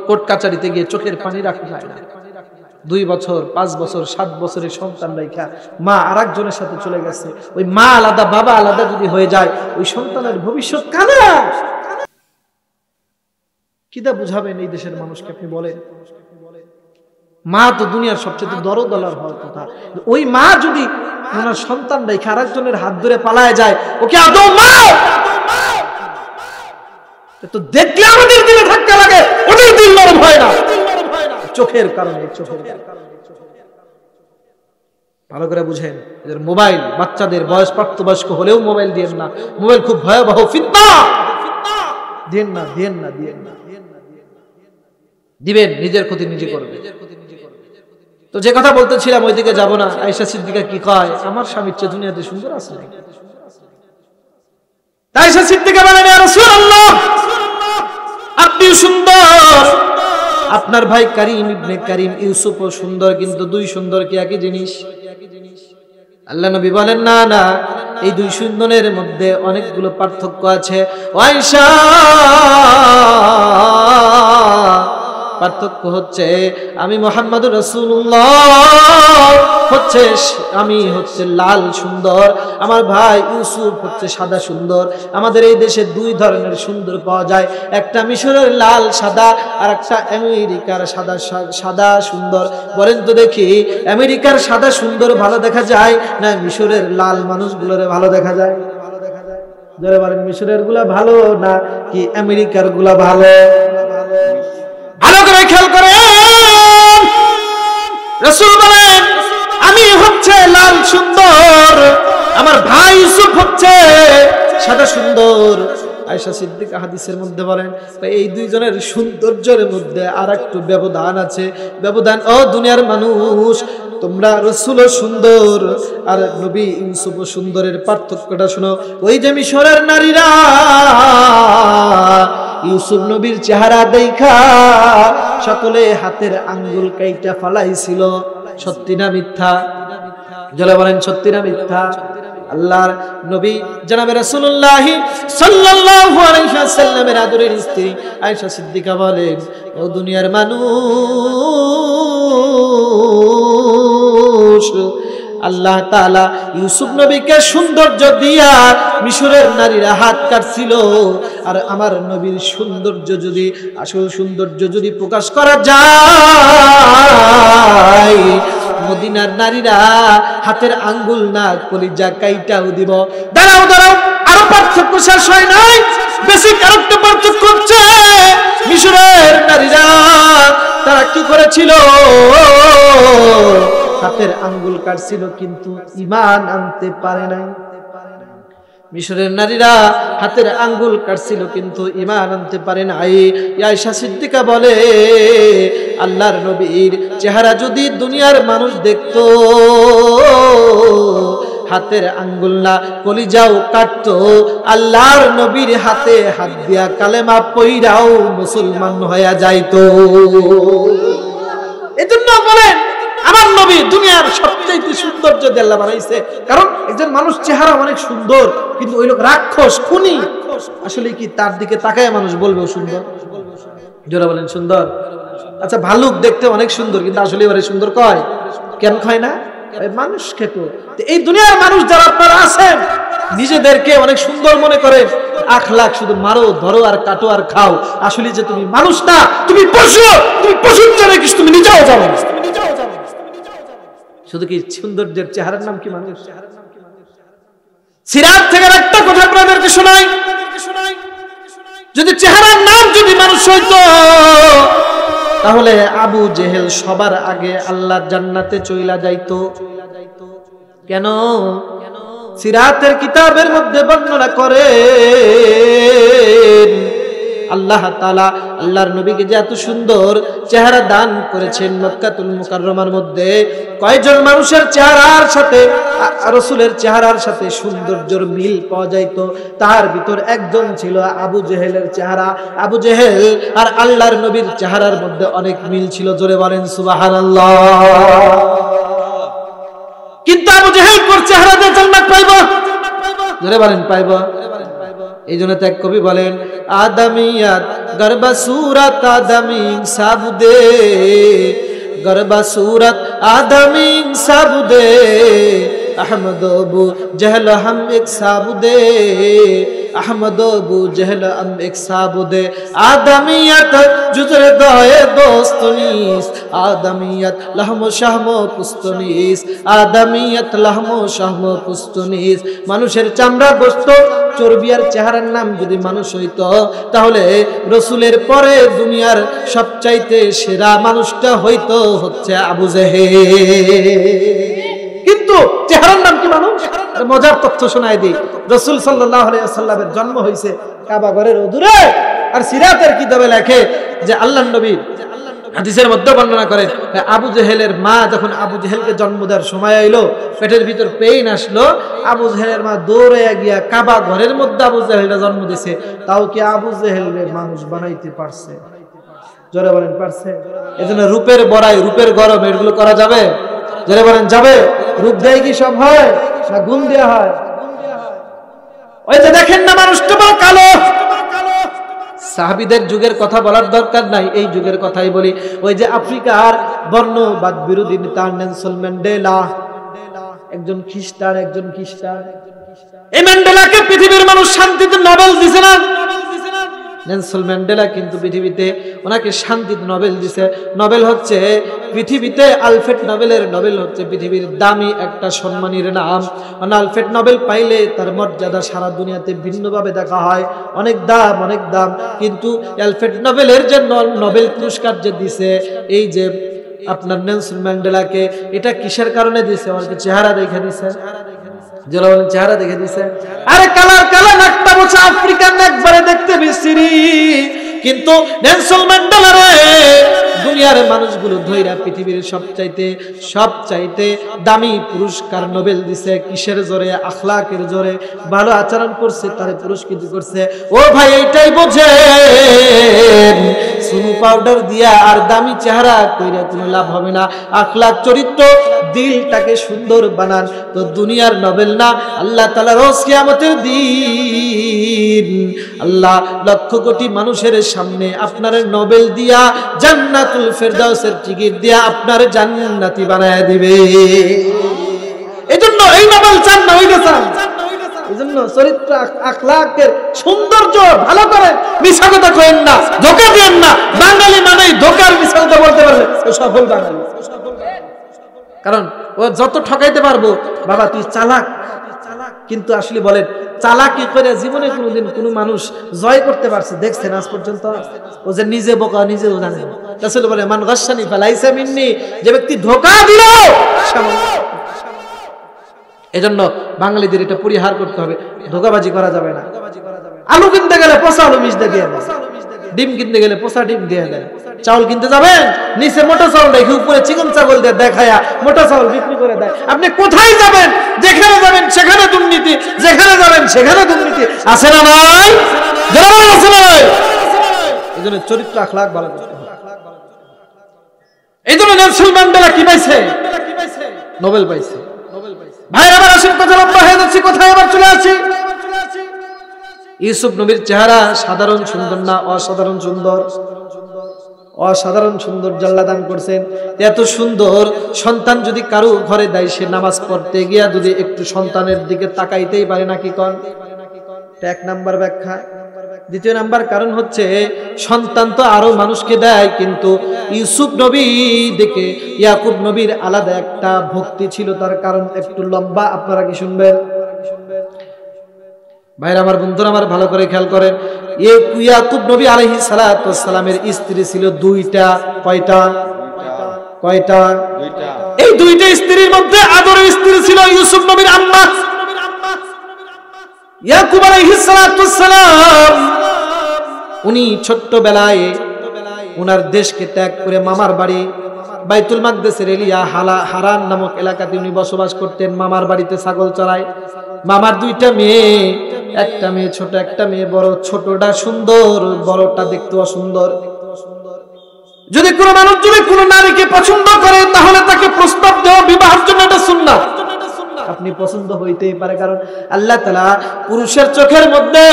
কোর্ট কাচারিতে গিয়ে চোখের পানি রাখা যায় না। 2 বছর 5 বছর 7 বছরের সন্তান রাখা মা আরেকজনের সাথে চলে গেছে, ওই মা আলাদা বাবা আলাদা যদি হয়ে যায় ওই সন্তানের ভবিষ্যৎ কানা। কিদা বুঝাবেন এই দেশের মানুষকে? আপনি বলেন, মা তো দুনিয়ার সবচেয়ে দরদলার হওয়ার কথা। ওই মা যদি ওনার সন্তান রেখে আরেকজনের হাত ধরে পালায় যায়, ওকে আদৌ মা? তো দেখলে আমাদের দিলে ধাক্কা লাগে, ওদের দিল নরম হয় না, চোখের কারণে। ভালো করে বুঝেন, মোবাইল বাচ্চাদের বয়স প্রাপ্তবয়স্ক হলেও মোবাইল দিয়েন না। মোবাইল খুব ভয়াবহ ফিতনা, দিয়েন না, দিয়েন না, দিয়েন না। দিবেন নিজের ক্ষতি নিজে করবে। তো যে কথা বলতেছিলাম ওইদিকে যাব না। আয়েশা সিদ্দিকা কি কয়, আমার স্বামীর চেয়ে দুনিয়াতে সুন্দর আছে নাকি? আয়েশা সিদ্দিকা বলেন, ইয়া রাসূলুল্লাহ আপনি সুন্দর, আপনার ভাই কারীম ইবনে কারীম ইউসুফও সুন্দর, কিন্তু 2 সুন্দর কি একই জিনিস? আল্লাহ নবী বলেন, না না, এই 2 সুন্দরের মধ্যে অনেকগুলো পার্থক্য আছে। আয়েশা, পার্থক্য হচ্ছে আমি মুহাম্মদুর রাসূলুল্লাহ আমি হচ্ছে লাল সুন্দর, আমার ভাই ইউসুফ হচ্ছে সাদা সুন্দর। আমাদের এই দেশে 2 ধরনের সুন্দর পাওয়া যায়, একটা মিশরের লাল সাদা আর একটা আমেরিকার সাদা সুন্দর। বলেন তো দেখি, আমেরিকার সাদা সুন্দর ভালো দেখা যায় না মিশরের লাল মানুষগুলোরে ভালো দেখা যায়? যারা বলেন মিশরের গুলা ভালো না কি আমেরিকার গুলা ভালো? ভালো করে খেয়াল করেন, রাসূল বলেন আমি হচ্ছে লাল সুন্দর, আমার ভাই ইউসুফ হচ্ছে সাদা সুন্দর। আয়েশা সিদ্দিকা হাদিসের মধ্যে বলেন এই 2 জনের সৌন্দর্যের মধ্যে আর একটু ব্যবধান আছে। ব্যবধান, ও দুনিয়ার মানুষ, তোমরা রাসূলও সুন্দর আর নবী ইউসুফও সুন্দরের পার্থক্যটা শোনো। ওই যে মিশরের নারীরা ইউসুফ নবীর চেহারা দেখা সকলে হাতের আঙ্গুল কাইটা ফালাইছিল, সত্যি না মিথ্যা? যারা বলেন সত্যি না মিথ্যা? আল্লাহর নবী জনাবে রাসূলুল্লাহ সাল্লাল্লাহু আলাইহি ওয়াসাল্লামের আদরের স্ত্রী আয়েশা সিদ্দিকা বলেন, ও দুনিয়ার মানুষ, আল্লাহ তাআলা ইউসুফ নবীকে সৌন্দর্য দিয়া মিশরের নারীরা হাত কাটছিল, আর আমার নবীর সৌন্দর্য যদি, আসল সৌন্দর্য যদি প্রকাশ করা যায়, মদিনার নারীরা হাতের আঙ্গুল না কলিজা কাইটাও দিব। দাঁড়াও দাঁড়াও, আরো পার্থক্য শেষ হয় নাই, বেসিক আরেকটা পার্থক্য হচ্ছে মিশরের নারীরা তারা কি করেছিল? হাতের আঙ্গুল কাটছিল কিন্তু ঈমান আনতে পারে নাই। মিশরের নারীরা হাতের আঙ্গুল কাটছিল কিন্তু ঈমান আনতে পারে নাই। আয়েশা সিদ্দিকা বলে, আল্লাহর নবীর চেহারা যদি দুনিয়ার মানুষ দেখতো, হাতের আঙ্গুল না কলিজাও কাটতো, আল্লাহর নবীর হাতে হাত দিয়া কালেমা পইরাও মুসলমান হয়ে যাইতো। এজন্য বলেন আমার নবী দুনিয়ার সবচেয়ে সৌন্দর্য দিয়ে আল্লাহ বানাইছে। কারণ একজন মানুষ চেহারা অনেক সুন্দর, কিন্তু ওই লোক রাক্ষস খুনি, আসলে কি তার দিকে তাকায় মানুষ বলবে সুন্দর? যারা বলেন সুন্দর। আচ্ছা, ভালুক দেখতে অনেক সুন্দর, কিন্তু আসলে এবারে সুন্দর কয় কেন? খায় না মানুষ খেত। এই দুনিয়ার মানুষ যারা আপনারা আছেন, নিজেদেরকে অনেক সুন্দর মনে করে, আখলাক শুধু মারো ধরো আর কাটো আর খাও, আসলে যে তুমি মানুষ না, তুমি পশু, তুমি পশুর জন্য কিছু, তুমি নিজেও যাও। শুধু কি সৌন্দর্যের চেহারার নাম কি মানুষ? সিরাত থেকে একটা কথা আপনাদেরকে শোনাই, যদি চেহারার নাম যদি মানুষ হইতো তাহলে আবু জেহেল সবার আগে আল্লাহর জান্নাতে চইলা যাইতো। কেন? সিরাতের কিতাবের মধ্যে বর্ণনা করে আল্লাহ তাআলা আল্লাহর নবীকে যে এত সুন্দর চেহারা দান করেছেন, মক্কাতুল মুকাররমার মধ্যে কয়জন মানুষের চেহারার সাথে রাসূলের চেহারার সাথে সৌন্দর্যের মিল পাওয়া যাইত, তার ভিতর একজন ছিল আবু জেহেলের চেহারা। আবু জেহেল আর আল্লাহর নবীর চেহারার মধ্যে অনেক মিল ছিল, জোরে বলেন সুবহানাল্লাহ। কিন্তু আবু জেহেল কোন চেহারা দিয়ে জান্নাত পাইব? জোরে বলেন পাইব। এই জন্য তো এক কবি বলেন, আদমিয়াত গরবা সুরাত আদমি সাবুদে, গরবা সুরাত আদমি সাবুদে, अहमद अबू जहल हम एक साबुदे, अहमद अबू जहल हम एक साबुदे, आदमियत जुजरे दोए दोस्तनीस, आदमियत लहमो शाहमो पुस्तनीस, आदमियत लहमो शाहमो पुस्तनीस। মানুষের চামড়া গোশত চর্বিয়ার চেহারার নাম যদি মানুষ হইতো তাহলে রাসূলের পরে দুনিয়ার সবচাইতে সেরা মানুষটা হইতো হচ্ছে আবু জেহেল। কিন্তু চেহারার নাম কি মানুষ? মজার তথ্য শোনায় দিই, রাসূল সাল্লাল্লাহু আলাইহি ওয়াসাল্লামের জন্ম হয়েছে কাবা ঘরের অদূরে, আর সিরাতের কিতাবে লেখে যে আল্লাহর নবী হাদিসের মধ্যে বর্ণনা করেন আবু জেহেলের মা যখন আবু জেহেলকে জন্ম দেওয়ার সময় আইলো, পেটের ভিতর পেইন আসলো, আবু জেহেলের মা দৌড়ে গিয়া কাবা ঘরের মধ্যে আবু জেহেলকে জন্ম দিছে। তাও কি আবু জেহেলকে মানুষ বানাইতে পারছে? জোরে বলেন পারছে? এজন্য রূপের বড়াই, রূপের গরম এগুলো করা যাবে? জোরে বলেন যাবে? রূপ দেয় কি সব হয় না গুণ দেয়া হয়? ওই যে দেখেন না মানুষটা বড় কালো, সাহাবীদের যুগের কথা বলার দরকার নাই, এই যুগের কথাই বলি। ওই যে আফ্রিকার বর্ণবাদ বিরোধী নেতা নেলসন ম্যান্ডেলা, একজন খ্রিস্টান, এই ম্যান্ডেলাকে পৃথিবীর মানুষ শান্তিতে নোবেল দিছে না? নেলসন ম্যান্ডেলা কিন্তু পৃথিবীতে ওনাকে শান্তিতে নোবেল দিছে। নোবেল হচ্ছে পৃথিবীতে আলফ্রেড নোবেলের, নোবেল হচ্ছে পৃথিবীর দামি একটা সম্মানীর নাম। আলফ্রেড নোবেল পাইলে তার মর্যাদা সারা দুনিয়াতে ভিন্নভাবে দেখা হয়, অনেক দাম, অনেক দাম। কিন্তু আলফ্রেড নোবেলের যে নোবেল পুরস্কার যে দিছে এই যে আপনার নেলসন ম্যান্ডেলাকে, এটা কিসের কারণে দিছে? ওর চেহারা দেখে দিছে, চেহারা দেখে দিছে। আরে কালার কালার নাকটা বোঝা আফ্রিকান একবারে দেখতে বিশ্রী, কিন্তু নেলসন ম্যান্ডেলারে দুনিয়ার মানুষগুলো ধইরা পৃথিবীর সবচাইতে দামি পুরস্কার নোবেল দিছে। কিসের জোরে? আখলাকের জোরে। ভালো আচরণ করছে তারে পুরস্কৃত করছে। ও ভাই এইটাই বোঝেন, সুনু পাউডার দিয়া আর দামি চেহারা কইরা কোনো লাভ হবে না। আখলাক, চরিত্র, দিলটাকে সুন্দর বানান, তো দুনিয়ার নোবেল না, আল্লাহ তাআলা রোজ কিয়ামতের দিন আল্লাহ লক্ষ কোটি মানুষের সামনে আপনার নোবেল দিয়া জান্নাতুল ফেরদাউসের টিকিট দিয়া আপনার জান্নাতি বানায় দিবে। এজন্য এই নোবেল চান না, ওইটা চান। এজন্য চরিত্র, আখলাকের সৌন্দর্য ভালো করে, মিছা কথা কইেন না, ধোঁকা দিয়েন না। বাঙালি মানেই ধোঁকার মিছা কথা বলতে পারলে সফল বাঙালি। কারণ ও যত ঠকাইতে পারবো, বাবা তুই চালাক, কিন্তু আসলে বলেন চালাকি করে জীবনে কোনোদিন কোনো মানুষ জয় করতে পারছে দেখছেন আজ পর্যন্ত? ও যে নিজে বোকা, নিজেও জানে। রাসূল বলে মান গাশশানি ফালাইসা মিন্নি, যে ব্যক্তি ধোঁকা দিল। এজন্য বাঙালিদের এটা পরিহার করতে হবে, ধোঁকাবাজি করা যাবে না। আলু কিনতে গেলে পচা আলু মিশ দিয়ে দেয়, ডিম কিনতে গেলে পচা ডিম দিয়ে দেয়। চাউল কিনতে যাবেন, নিচে মোটা চাউল রেখে উপরে চিকন চাউল দিয়ে দেখায়া মোটা চাউল বিক্রি করে দেয়। আপনি কোথায় যাবেন, যেখানে যাবেন সেখানে দুর্নীতি, যেখানে যাবেন সেখানে দুর্নীতি। আছে না নাই? আছে না নাই? এই জন্য চরিত্র, আখলাক ভালো করতে হবে। এই জন্য নেলসন ম্যান্ডেলা কি পাইছে? নোবেল পাইছে। ভাই আমার আসেন, কথা লম্বা হয়ে যাচ্ছে, কোথায় আবার চলে আসি। ইউসুফ নবীর চেহারা সাধারণ সুন্দর না, অসাধারণ সুন্দর? অসাধারণ সৌন্দর্য আল্লাহ দান করছেন। এত সুন্দর সন্তান যদি কারো ঘরে দেয়, সে নামাজ পড়তে গিয়া যদি একটু সন্তানের দিকে তাকাইতেই পারে না, কি কন? এক নাম্বার ব্যাখ্যা। দ্বিতীয় নাম্বার কারণ হচ্ছে, সন্তান তো আরো মানুষকে দেয়, কিন্তু ইউসুফ নবী দেখে ইয়াকুব নবীর আলাদা একটা ভক্তি ছিল। তার কারণ একটু লম্বা, আপনারা কি শুনবেন? ভাইরা আমার, বন্ধুরা আমার, ভালো করে খেয়াল করেন। ইয়াকুব নবী আলাইহিস সালাতু ওয়াস সালামের স্ত্রী ছিল দুইটা। কয়টা? কয়টা? দুইটা। এই দুইটা স্ত্রীর মধ্যে আদরের স্ত্রী ছিল ইউসুফ নবীর আম্মা ইয়াকুব আলাইহিস সালাতু ওয়াস সালাম। উনি ছোট্টবেলায় উনার দেশকে ত্যাগ করে মামার বাড়ি বাইতুল মাকদেসের এলিয়া হারান নামক এলাকাতে উনি বসবাস করতেন। মামার বাড়িতে ছাগল চড়ায়। মামার দুইটা মেয়ে, একটা মেয়ে ছোট, একটা মেয়ে বড়। ছোটটা সুন্দর, বড়টা দেখতে অসুন্দর। যদি কোনো মানুষ যদি কোনো নারীকে পছন্দ করে, তাহলে তাকে প্রস্তাব দেওয়া বিবাহের জন্য এটা সুন্নাত। আপনি পছন্দ হইতেই পারে, কারণ আল্লাহ তাআলা পুরুষের চোখের মধ্যে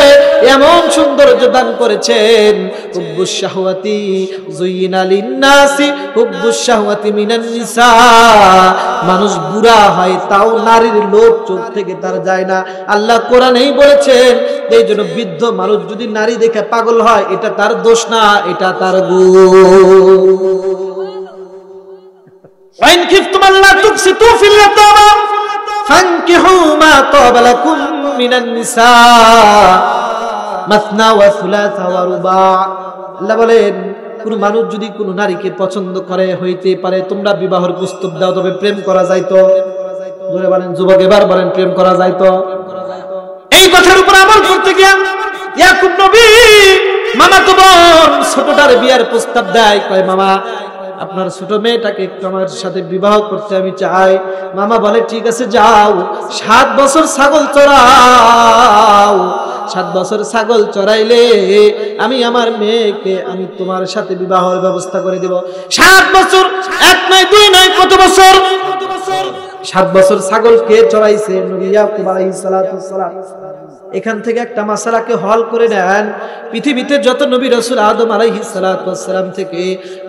এমন সৌন্দর্য দান করেছেন। হুব্বুশ শাহওয়াতি যুইনা লিন-নাসি হুব্বুশ শাহওয়াতি মিনান নিসা। মানুষ বুড়া হয়, তাও নারীর লোভ চোখ থেকে তার যায় না। আল্লাহ কোরআনেই বলেছেন, এই জন্য বৃদ্ধ মানুষ যদি নারী দেখে পাগল হয়, এটা তার দোষ না, এটা তার গুণ। ওয়াইন খিফতুম আল্লা তুকসিতু ফিল ইয়াতামা ফানকিহু মা তাবা লাকুম মিনান নিসা মাসনা ওয়া সুলাসা ওয়া রুবা। আল্লাহ বলেন, কোন মানুষ যদি কোন নারীকে পছন্দ করে, হইতে পারে তোমরা বিবাহের প্রস্তাব দাও, তবে প্রেম করা যায় তো? ধরে বলেন যুবক, এবার বলেন প্রেম করা যায় তো? এই কথার উপর আমল করতে গিয়ে ইয়াকুব নবী মামাতো বোন ছোটটার বিয়ার প্রস্তাব দেয়। কয়, মামা আপনার ছোট মেয়েটাকে একটু আমার সাথে বিবাহ করতে আমি চাই। মামা বলে, ঠিক আছে যাও, 7 বছর ছাগল চড়াও। 7 বছর ছাগল চড়াইলে আমি আমার মেয়েকে আমি তোমার সাথে বিবাহের ব্যবস্থা করে দেব। 7 বছর, 1 নয় 2 নয়, কত বছর? 7 বছর ছাগল কে চড়াইছে? নবী ইয়াকুব আলাইহিস সালাতু ওয়াস সালাম। এখান থেকে একটা মাসালাকে হল করে নেন। পৃথিবীতে যত নবী রাসূল আদম আলাইহিস সালাতু ওয়াস সালাম থেকে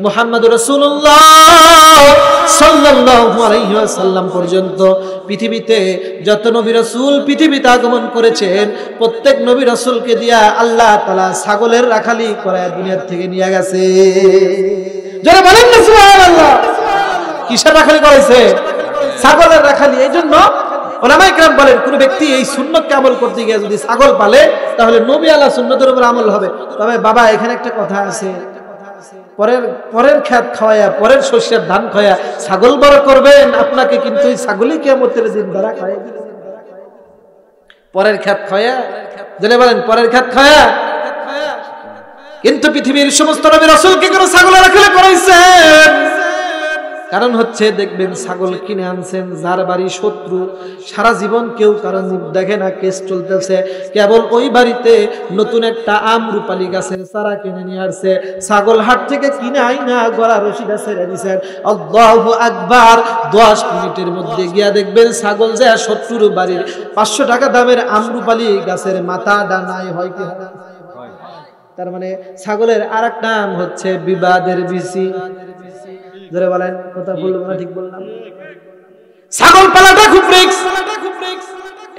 মুহাম্মদ রাসূলুল্লাহ সাল্লাল্লাহু আলাইহি ওয়াসাল্লাম পর্যন্ত পৃথিবীতে যত নবী রাসূল পৃথিবীতে আগমন করেছেন, প্রত্যেক নবী রাসূলকে দিয়া আল্লাহ তাআলা ছাগলের রাখালি করায় দুনিয়া থেকে নিয়ে গেছে। যারা বলেন না সুবহানাল্লাহ, কিসের রাখালি করাইছে? ছাগলের রাখালি। এইজন্য উলামায়ে কেরাম বলেন, কোন ব্যক্তি এই সুন্নতকে আমল করতে গিয়ে যদি ছাগল পালে, তাহলে নবী আল্লাহ সুন্নতের উপর আমল হবে। তবে বাবা, এখানে একটা কথা আছে, পরের খেত খাওয়ায়া, পরের শস্যের ধান খাওয়া ছাগল বড় করবেন, আপনাকে কিন্তু এই ছাগলই কিয়ামতের দিন ধরা খায়। পরের খেত খাওয়া, জেনে বলেন পরের খেত খাওয়া। কিন্তু পৃথিবীর সমস্ত নবী রাসূলকে কেন ছাগলের রাখালি করাইছেন? কারণ হচ্ছে, দেখবেন ছাগল কিনে আনছেন, যার বাড়ি শত্রু, সারা জীবন কেউ কারো মুখ দেখে না, কেস চলতেছে, কেবল ওই বাড়িতে নতুন একটা আমরুপালি গাছের চারা কিনে নিয়ে আসছে, ছাগল হাট থেকে কিনে আইনা গলা রশিদা ছেড়ে দিছেন। আল্লাহু আকবার। 10 মিনিটের মধ্যে গিয়া দেখবেন ছাগল যায় শত্রুর বাড়ির 500 টাকা দামের আমরুপালি গাছের মাথা ডানায় হয় কি হয়? তার মানে ছাগলের আরেক নাম হচ্ছে বিবাদের বিসি। ধরে বলেন, কথা বললাম না ঠিক বললাম? ছাগল পালাটা খুব রিস্ক।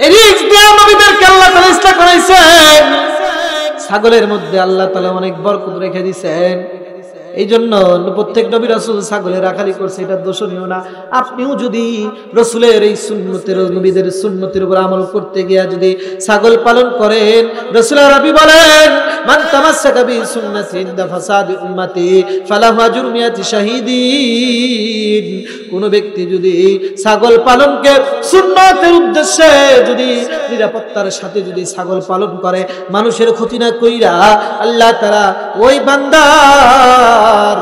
এই রিস্ক দিয়ে নবীদেরকে আল্লাহ তাআলা ইসলাম করাইছেন। ছাগলের মধ্যে আল্লাহ তাআলা অনেক বরকত রেখে দিয়েছেন। এই জন্য প্রত্যেক নবী রাসূল ছাগলের রাখালি করছে, এটা দোষণীয় না। আপনিও যদি রাসূলের এই সুন্নতের, নবীদের সুন্নতের উপর আমল করতে গিয়ে যদি ছাগল পালন করেন, রাসূল আরবি বলেন, মান তামাসসাকা বি সুন্নতি ইনদা ফাসাদি উম্মতি ফালাহু আজরু মিয়াতি শাহীদিন। কোন ব্যক্তি যদি ছাগল পালনকে সুন্নতের উদ্দেশ্যে যদি নিরাপত্তার সাথে যদি ছাগল পালন করে, মানুষের ক্ষতি না কইরা, আল্লাহ তাআলা ওই বান্দার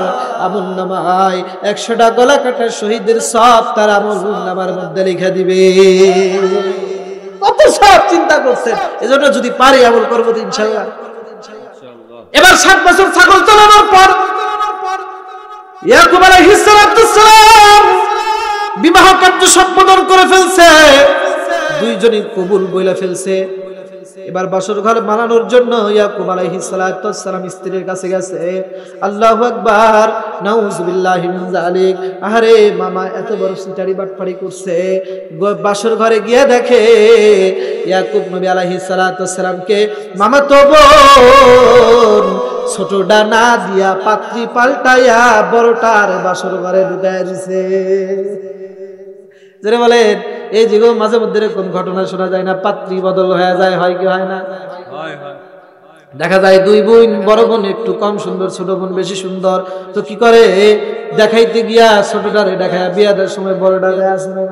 আমলনামায় 100টা গলা কাটা শহীদের সব তার আমলনামার মধ্যে লিখে দিবে। কত সব চিন্তা করছেন। এজন্য যদি পারি আমল করব ইনশাআল্লাহ। এবার 7 বছর ছাগল চালানোর পর ইয়াকুব আলাইহিস সালাম বিবাহ কার্য সম্পাদন করে ফেলছে। দুইজনই কবুল বইলা ফেলছে। এবার বাসর ঘর বানানোর জন্য ইয়াকুব আলাইহিস সালাতু ওয়াস সালাম স্ত্রীর কাছে গেছে। আল্লাহু আকবার, নাউযুবিল্লাহি মিন যালিক। আরে মামা এত বড় সিটারি বাটপাড়ি করছে। বাসর ঘরে গিয়ে দেখে ইয়াকুব নবী আলাইহিস সালাতু ওয়াস সালামকে মামা তো বোন ছোটটা না দিয়া পাত্রী পাল্টাইয়া বড়টার বাসর ঘরে ঢুকায় দিছে। যারা বলেন এই যে মাঝে মধ্যে এরকম ঘটনা শোনা যায় না, পাত্রী বদল হয়ে যায়, হয় কি হয় না? দেখা যায় দুই বোন, বড় বোন একটু কম সুন্দর, ছোট বোন বেশি সুন্দর, তো কি করে দেখাইতে গিয়া ছোটটারে দেখায় বিয়া দেওয়ার সময় বড়টা যায় আসে না।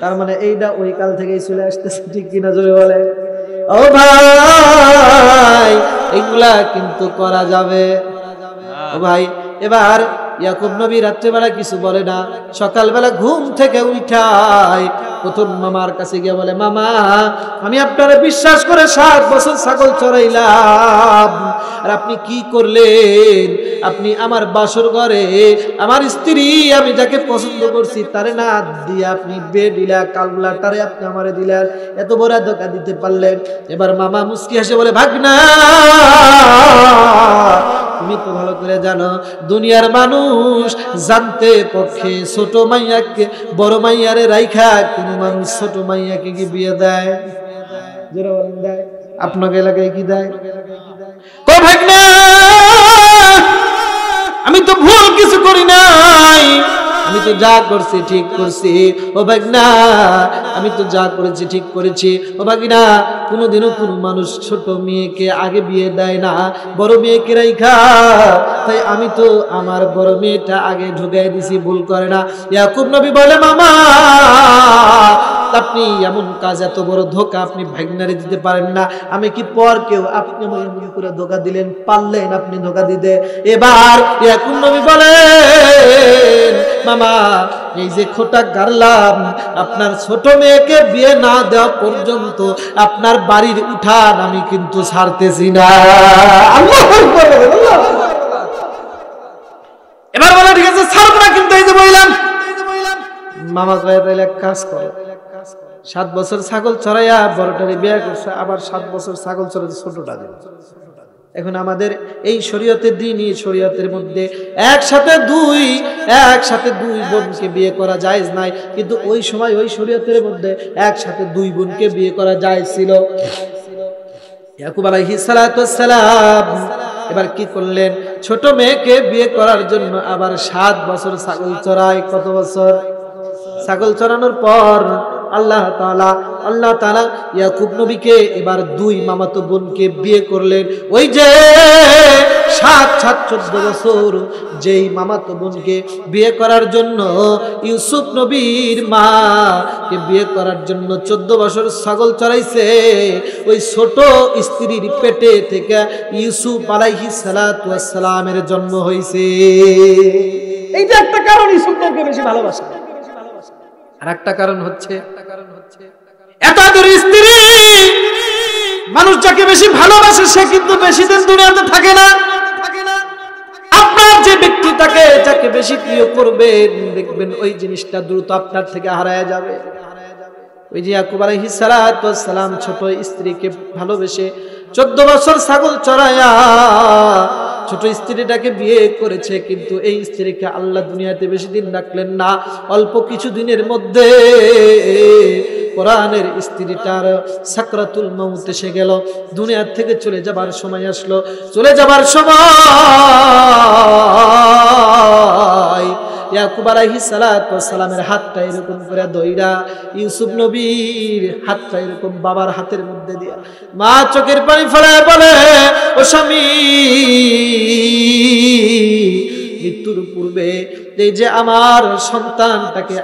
তার মানে এইটা ওই কাল থেকেই চলে আসতেছে, ঠিক কিনা জোরে বলে? ও ভাই এগুলা কিন্তু করা যাবে। ও ভাই এবার ইয়াকুব নবী রাত্রেবেলা কিছু বলে না, সকালবেলা ঘুম থেকে উঠায় প্রথম মামার কাছে গিয়ে বলে, মামা আমি আপনারা বিশ্বাস করে 7 বছর ছাগল চড়াইলাম, আর আপনি কি করলেন? আপনি আমার বাসর ঘরে আমার স্ত্রী, আমি যাকে পছন্দ করছি তারে না দিয়ে আপনি বে দিলা, কালগুলা তারে আপনি আমারে দিলেন, এত বড় ধোঁকা দিতে পারলেন? এবার মামা মুস্কি হেসে বলে, ভাগনা তুমি তো ভালো করে জানো দুনিয়ার মানুষ জানতে পক্ষে ছোট মাইয়াকে বড় মাইয়ারে রাইখা কোন মানুষ ছোট মাইয়াকে কি বিয়ে দেয়? যারা বলেন দেয়? আপনাকে এলাকায় কি দেয়? ও ভাগনা আমি তো ভুল কিছু করি নাই, আমি তো যা করছি ঠিক করছি। ও ভাগনা আমি তো যা করেছি ঠিক করেছি। ও ভাগনা কোনোদিনও কোনো মানুষ ছোট মেয়েকে আগে বিয়ে দেয় না, বড় মেয়েকে রাইখা, তাই আমি তো আমার বড় মেয়েটা আগে ঢুকাই দিছি, ভুল করে না। ইয়াকুব নবী বলে, মামা আপনি এমন কাজ, এত বড় ধোঁকা আপনি ভাগনারে দিতে পারেন না, আমি কি পর কেউ? আপনি এমন করে ধোঁকা দিলেন, পারলেন আপনি ধোঁকা দিতে? এবার ইয়াকুব নবী বলেন, মামা এই যে খোটা গারলাম, আপনার ছোট মেয়েকে বিয়ে না দেওয়া পর্যন্ত আপনার বাড়ির উঠান আমি কিন্তু ছাড়তেছি না। আল্লাহু আকবার। এবার বলে, ঠিক আছে ছাড়ব না, কিন্তু এই যে বললাম। মামা কয়ে, তাইলে এক কাজ করো, 7 বছর ছাগল চড়াইয়া বড়টারে বিয়ে করছে, আবার 7 বছর ছাগল চড়াইতে ছোটটা দিল। এখন আমাদের এই শরীয়তের দিন, এই শরীয়তের মধ্যে একসাথে দুই বোনকে বিয়ে করা জায়েজ নাই, কিন্তু ওই সময় ওই শরীয়তের মধ্যে একসাথে 2 বোনকে বিয়ে করা জায়েজ ছিল। ইয়াকুব আলাইহিস সালাতু ওয়াস সালাম এবার কি করলেন? ছোট মেয়েকে বিয়ে করার জন্য আবার 7 বছর ছাগল চড়ায়। কত বছর? ছাগল চড়ানোর পর আল্লাহ তাআলা ইয়াকুব নবীকে এবার 2 মামাতো বোনকে বিয়ে করলেন। ওই যে 14 বছর যেই মামাতো বোনকে বিয়ে করার জন্য ইউসুফ নবীর মা কে বিয়ে করার জন্য 14 বছর ছাগল চড়াইছে, ওই ছোট স্ত্রীর পেটে থেকে ইউসুফ আলাইহিস সালাতু ওয়াস সালামের জন্ম হয়েছে। এইটা একটা কারণ, ইউসুফ নবীকে বেশি ভালোবাসে। আর একটা কারণ হচ্ছে এত আদর স্ত্রী, মানুষ যাকে বেশি ভালোবাসে সে কিন্তু বেশি দিন দুনিয়াতে থাকে না। আপনার যে ব্যক্তি তাকে যাকে বেশি প্রিয় করবেন, দেখবেন ওই জিনিসটা দ্রুত আপনার থেকে হারায় যাবে। ওই যে ইয়াকুব আলাইহিস সালাতু ওয়াস সালাম ছোট স্ত্রীকে ভালোবেসে 14 বছর ছাগল চড়ায়া ছোট স্ত্রীটাকে বিয়ে করেছে, কিন্তু এই স্ত্রীকে আল্লাহ দুনিয়াতে বেশি দিন রাখলেন না। অল্প কিছু দিনের মধ্যে কোরআনের স্ত্রীটার সাকরাতুল মাউত এসে গেল, দুনিয়া থেকে চলে যাবার সময় আসলো। চলে যাবার সময় ইয়াকুব আলাইহিস সালাতু ওয়াস সালামের হাতটা এরকম করে ধইরা ইউসুফ নবীর হাতটা এরকম বাবার হাতের মধ্যে দিয়া মা চোখের পানি ফেলায় বলে, ও স্বামী মৃত্যুর পূর্বে এই যে আমার সন্তানটাকে